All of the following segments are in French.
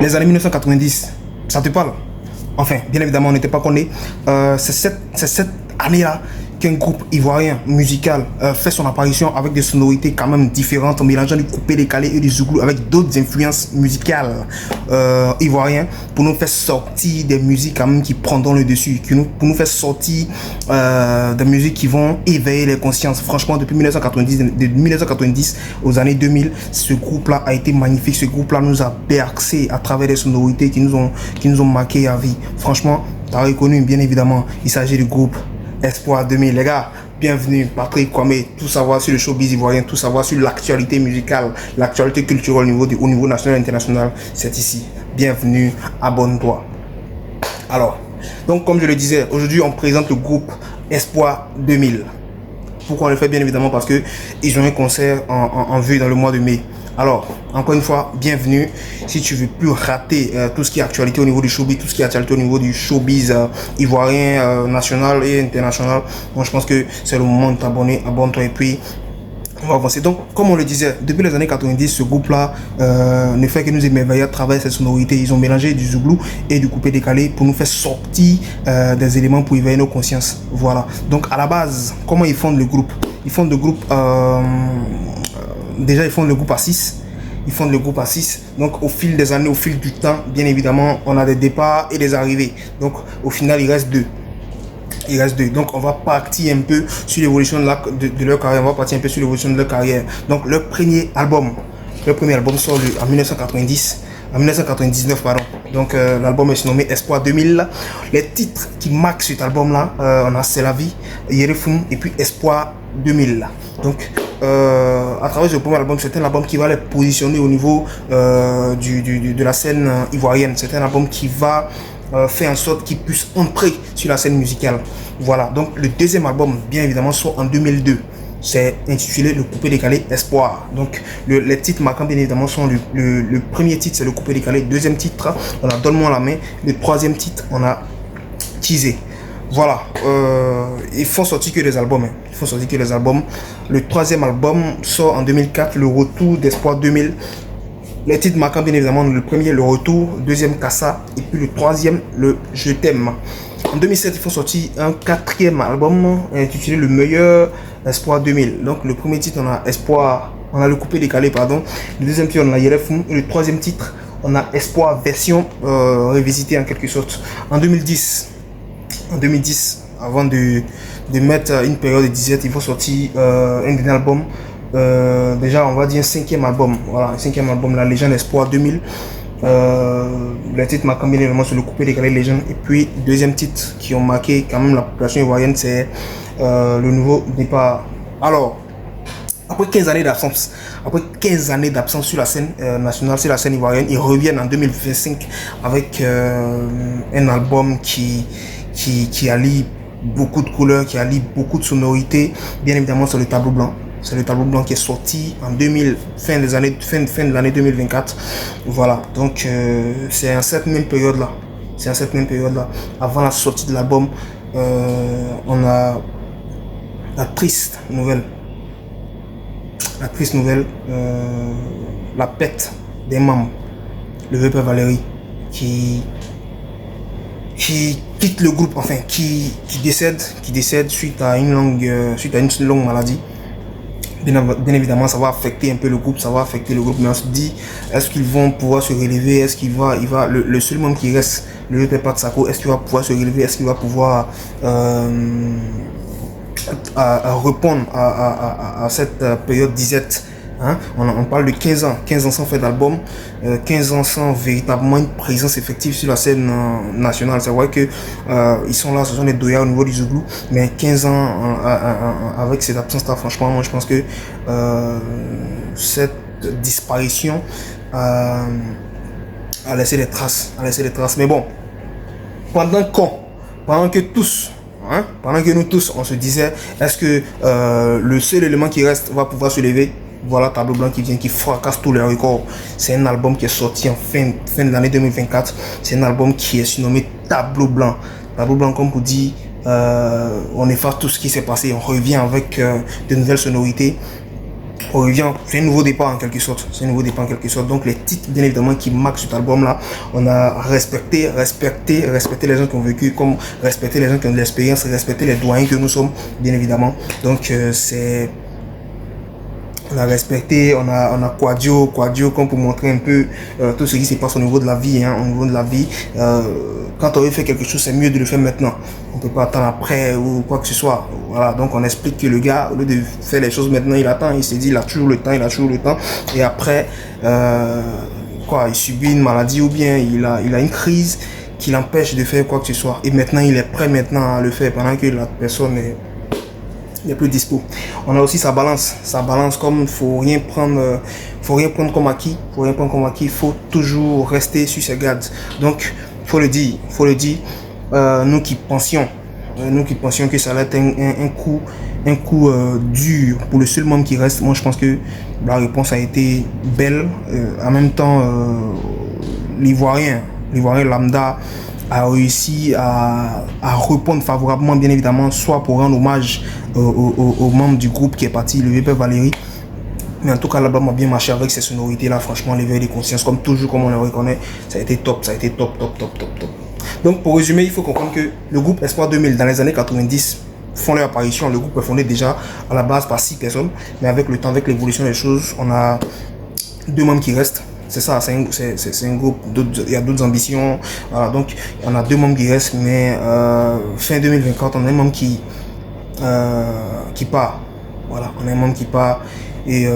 Les années 1990, ça te parle? Enfin, bien évidemment, on n'était pas connus. C'est cette année-là qu'un groupe ivoirien musical fait son apparition avec des sonorités quand même différentes, en mélangeant du coupé décalé et du zouglou avec d'autres influences musicales ivoiriennes pour nous faire sortir des musiques quand même qui prendront le dessus, pour nous faire sortir des musiques qui vont éveiller les consciences. Franchement, depuis 1990 aux années 2000, ce groupe-là a été magnifique. Ce groupe-là nous a bercé à travers des sonorités qui nous ont marqué à vie. Franchement, tu as reconnu, bien évidemment, il s'agit du groupe Espoir 2000. Les gars, bienvenue, Patrick Kwame, tout savoir sur le showbiz ivoirien, tout savoir sur l'actualité musicale, l'actualité culturelle au niveau national et international, c'est ici. Bienvenue, abonne-toi. Alors, donc comme je le disais, aujourd'hui on présente le groupe Espoir 2000. Pourquoi on le fait? Bien évidemment parce que ils ont un concert en vue dans le mois de mai. Alors, encore une fois, bienvenue. Si tu veux plus rater tout ce qui est actualité au niveau du showbiz, tout ce qui est actualité au niveau du showbiz ivoirien, national et international, bon, je pense que c'est le moment de t'abonner. Abonne-toi et puis on va avancer. Donc, comme on le disait, depuis les années 90, ce groupe-là ne fait que nous émerveiller à travers cette sonorité. Ils ont mélangé du zouglou et du coupé décalé pour nous faire sortir des éléments pour éveiller nos consciences. Voilà. Donc, à la base, comment ils fondent le groupe? Ils fondent le groupe... déjà ils font le groupe à 6. Ils font le groupe à 6. Donc au fil des années, au fil du temps, bien évidemment, on a des départs et des arrivées. Donc au final, il reste 2. Il reste 2. Donc on va partir un peu sur l'évolution de leur carrière. On va partir un peu sur l'évolution de leur carrière. Donc leur premier album sort en 1990. En 1999, pardon. Donc l'album est surnommé Espoir 2000. Les titres qui marquent cet album-là, on a C'est la vie, Yerefum et puis Espoir 2000. Donc à travers ce premier album, c'est un album qui va les positionner au niveau de la scène ivoirienne. C'est un album qui va faire en sorte qu'ils puissent entrer sur la scène musicale. Voilà, donc le deuxième album, bien évidemment, sort en 2002. C'est intitulé Le coupé décalé Espoir. Donc les titres marquants, bien évidemment, sont le premier titre, c'est Le coupé décalé. Deuxième titre, on a Donne-moi la main. Le troisième titre, on a Teasé. Voilà, ils font sortir que des albums. Ils font sortir que des albums. Le troisième album sort en 2004, Le retour d'Espoir 2000. Les titres marquants, bien évidemment, le premier, Le retour, deuxième, Kassa, et puis le troisième, Le Je t'aime. En 2007, ils font sortir un quatrième album intitulé Le meilleur Espoir 2000. Donc le premier titre, on a Espoir, on a Le coupé décalé, pardon. Le deuxième titre, on a Yerefum. Et le troisième titre, on a Espoir version revisitée en quelque sorte. En 2010, avant de mettre une période de 17, il faut sortir un dernier album. Déjà, on va dire un cinquième album. Voilà, un cinquième album, La légende Espoir 2000. Les titres marquants bien évidemment sur Le coupé décalé légende. Et puis, deuxième titre qui ont marqué quand même la population ivoirienne, c'est Le nouveau départ. Alors, après 15 années d'absence sur la scène nationale, sur la scène ivoirienne, ils reviennent en 2025 avec un album qui allie beaucoup de couleurs, qui allie beaucoup de sonorités. Bien évidemment, c'est le tableau blanc. C'est le tableau blanc qui est sorti en fin de l'année 2024. Voilà, donc c'est en cette même période-là. Avant la sortie de l'album, on a la triste nouvelle. La pète des membres. Le vieux père Valérie qui quitte le groupe, enfin qui décède suite à une longue maladie. Bien évidemment, ça va affecter un peu le groupe, mais on se dit, est-ce qu'ils vont pouvoir se relever? Est-ce qu'il va le seul membre qui reste, le vieux père Patsako, est-ce qu'il va pouvoir se relever? Est-ce qu'il va pouvoir répondre à cette période disette? Hein? On parle de 15 ans sans faire d'album, 15 ans sans véritablement une présence effective sur la scène nationale. C'est vrai que ils sont là, ce sont des doyards au niveau du zouglou, mais 15 ans avec cette absence-là, franchement, moi je pense que cette disparition a laissé des traces. Mais bon, pendant que nous tous on se disait, est-ce que le seul élément qui reste va pouvoir se lever? Voilà, tableau blanc qui vient, qui fracasse tous les records. C'est un album qui est sorti en fin de l'année 2024. C'est un album qui est surnommé Tableau blanc. Tableau blanc, comme pour dire, on efface tout ce qui s'est passé. On revient avec de nouvelles sonorités. on revient, c'est un nouveau départ en quelque sorte. C'est un nouveau départ en quelque sorte. Donc les titres, bien évidemment, qui marquent cet album-là, on a respecté les gens qui ont vécu, comme respecter les gens qui ont de l'expérience, respecter les doyens que nous sommes, bien évidemment. Donc c'est... On a respecté, on a Quadio comme pour montrer un peu tout ce qui se passe au niveau de la vie, hein, au niveau de la vie. Quand on veut faire quelque chose, c'est mieux de le faire maintenant. On ne peut pas attendre après ou quoi que ce soit. Voilà, donc on explique que le gars, au lieu de faire les choses maintenant, il attend, il s'est dit, il a toujours le temps. Et après, il subit une maladie ou bien il a une crise qui l'empêche de faire quoi que ce soit. Et maintenant, il est prêt maintenant à le faire pendant que la personne est... Il n'est plus dispo. On a aussi sa balance comme faut rien prendre comme acquis, il faut toujours rester sur ses gardes. Donc faut le dire, nous qui pensions que ça allait être un coup dur pour le seul membre qui reste. Moi je pense que la réponse a été belle. En même temps, l'ivoirien lambda a réussi à répondre favorablement, bien évidemment, soit pour rendre hommage aux membres du groupe qui est parti, le VP Valérie. Mais en tout cas, l'album a bien marché avec ces sonorités-là. Franchement, l'éveil des consciences, comme toujours, comme on le reconnaît, ça a été top. Donc, pour résumer, il faut comprendre que le groupe Espoir 2000, dans les années 90, font leur apparition. Le groupe est fondé déjà à la base par 6 personnes. Mais avec le temps, avec l'évolution des choses, on a 2 membres qui restent. C'est ça, c'est un groupe, il y a d'autres ambitions. Voilà, donc on a 2 membres qui restent, mais fin 2024, on a un membre qui part. Voilà, on a un membre qui part et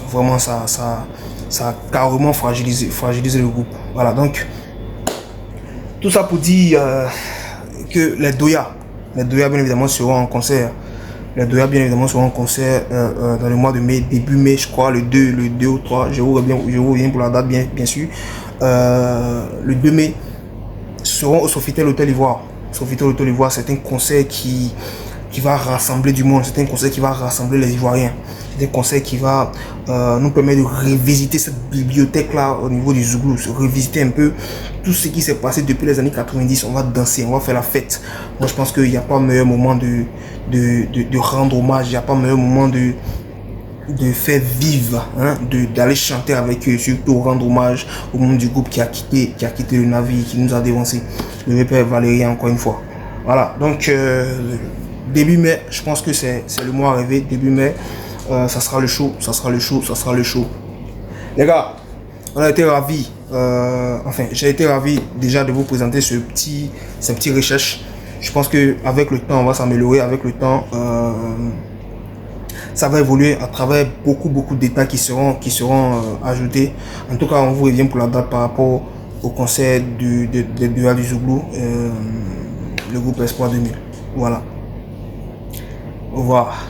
vraiment ça a carrément fragilisé le groupe. Voilà, donc tout ça pour dire que les Doya bien évidemment seront en concert. Les Doya bien évidemment seront en concert dans le mois de mai, début mai je crois, le 2 ou 3, je vous reviens pour la date bien sûr. Le 2 mai seront au Sofitel Hôtel Ivoire. C'est un concert qui va rassembler du monde, c'est un concert qui va rassembler les Ivoiriens. C'est un concert qui va nous permettre de revisiter cette bibliothèque-là au niveau du Zouglou, revisiter un peu tout ce qui s'est passé depuis les années 90. On va danser, on va faire la fête. Moi, je pense qu'il n'y a pas meilleur moment de rendre hommage, il n'y a pas meilleur moment de faire vivre, hein, d'aller chanter avec eux, surtout rendre hommage au monde du groupe qui a quitté le navire, qui nous a dévancé, le VP Valérie encore une fois. Voilà, donc début mai, je pense que c'est le mois rêvé. Début mai, ça sera le show. Les gars, on a été ravis. J'ai été ravi déjà de vous présenter ces petites recherches. Je pense qu'avec le temps, on va s'améliorer. Avec le temps, ça va évoluer à travers beaucoup de détails qui seront ajoutés. En tout cas, on vous revient pour la date par rapport au concert du Zouglou, le groupe Espoir 2000. Voilà. Au revoir.